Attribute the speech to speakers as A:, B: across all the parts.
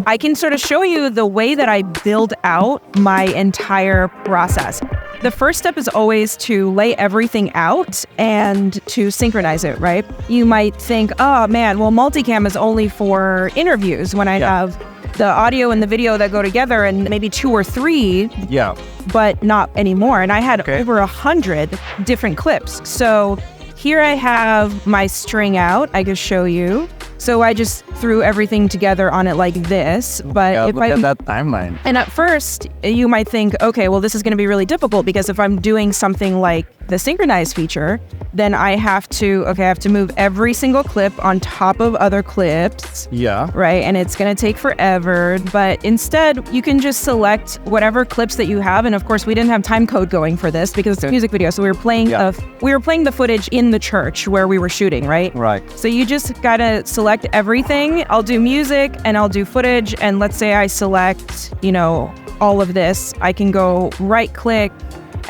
A: I can sort of show you the way that I build out my entire process. The first step is always to lay everything out and to synchronize it, right? You might think, oh man, well, multicam is only for interviews when I have the audio and the video that go together and maybe 2 or 3, but not anymore. And I had over 100 different clips. So here I have my string out. I can show you. So I just threw everything together on it like this. But
B: look at that timeline.
A: And at first, you might think, okay, well, this is going to be really difficult because if I'm doing something like the synchronize feature, then I have to move every single clip on top of other clips. Right? And it's going to take forever. But instead, you can just select whatever clips that you have. And of course, we didn't have time code going for this because it's a music video. So we were playing the footage in the church where we were shooting, right?
B: Right.
A: So you just got to select everything. I'll do music and I'll do footage. And let's say I select, all of this. I can go right click.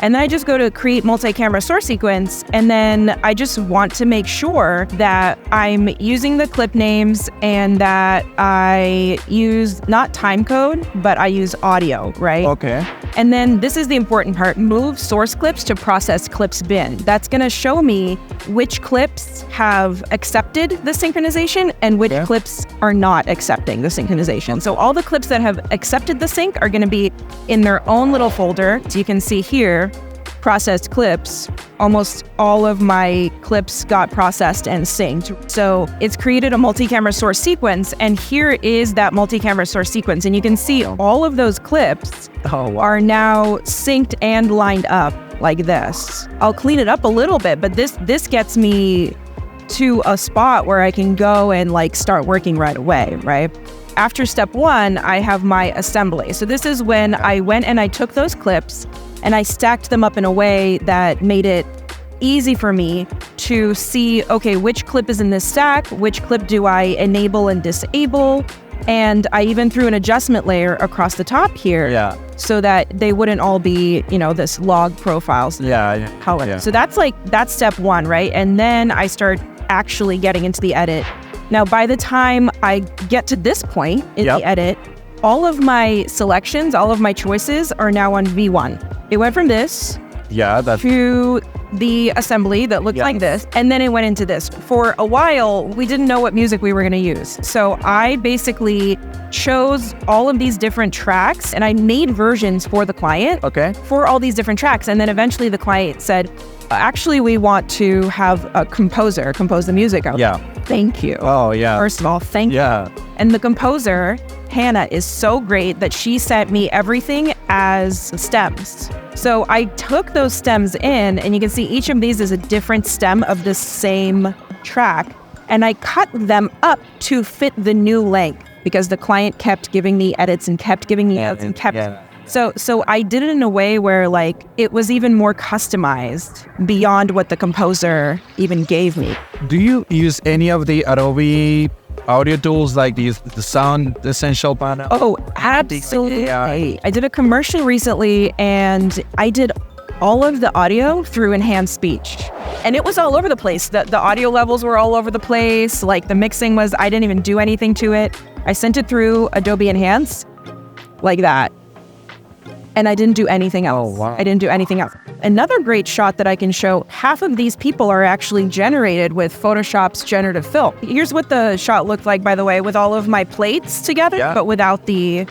A: And then I just go to create multi-camera source sequence. And then I just want to make sure that I'm using the clip names and that I use not time code, but I use audio, right?
B: Okay.
A: And then this is the important part, move source clips to process clips bin. That's gonna show me which clips have accepted the synchronization and which clips are not accepting the synchronization. So all the clips that have accepted the sync are gonna be in their own little folder. So you can see here, processed clips, almost all of my clips got processed and synced. So it's created a multi-camera source sequence, and here is that multi-camera source sequence. And you can see all of those clips are now synced and lined up like this. I'll clean it up a little bit, but this gets me to a spot where I can go and start working right away, right? After step 1, I have my assembly. So this is when I went and I took those clips and I stacked them up in a way that made it easy for me to see, okay, which clip is in this stack, which clip do I enable and disable, and I even threw an adjustment layer across the top here so that they wouldn't all be, this log profiles color. Yeah. So that's step 1, right? And then I start actually getting into the edit. Now, by the time I get to this point in the edit, all of my selections, all of my choices are now on V1. It went from this to the assembly that looked like this, and then it went into this. For a while, we didn't know what music we were going to use. So I basically chose all of these different tracks, and I made versions for the client for all these different tracks. And then eventually the client said, actually, we want to have a composer compose the music. Thank you.
B: Oh, yeah.
A: First of all, thank you. And the composer, Hannah, is so great that she sent me everything as stems. So I took those stems in, and you can see each of these is a different stem of the same track. And I cut them up to fit the new length because the client kept giving me edits and kept giving me edits and kept... So I did it in a way where it was even more customized beyond what the composer even gave me.
B: Do you use any of the Adobe audio tools like the Sound Essential panel?
A: Oh, absolutely. I did a commercial recently and I did all of the audio through enhanced speech. And it was all over the place. The audio levels were all over the place. The mixing was, I didn't even do anything to it. I sent it through Adobe Enhance like that. And I didn't do anything else.
B: Oh, wow.
A: I didn't do anything else. Another great shot that I can show, half of these people are actually generated with Photoshop's generative fill. Here's what the shot looked like, by the way, with all of my plates together, but without the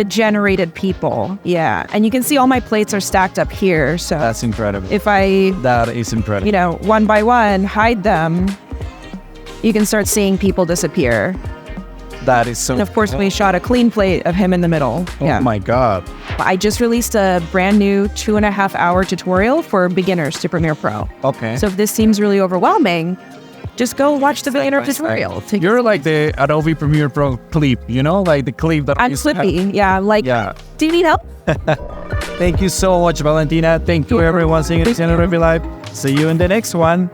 A: generated people. Yeah. And you can see all my plates are stacked up here. So
B: that's incredible.
A: That
B: is incredible.
A: One by one, hide them, you can start seeing people disappear.
B: That is so...
A: And of course, we shot a clean plate of him in the middle.
B: Oh my God.
A: I just released a brand new 2.5-hour tutorial for beginners to Premiere Pro.
B: Okay.
A: So if this seems really overwhelming, just go watch the beginner tutorial.
B: You're like the Adobe Premiere Pro clip, the clip that
A: I'm Clippy. Do you need help?
B: Thank you so much, Valentina. Thank you everyone seeing this in Adobe Live. See you in the next one.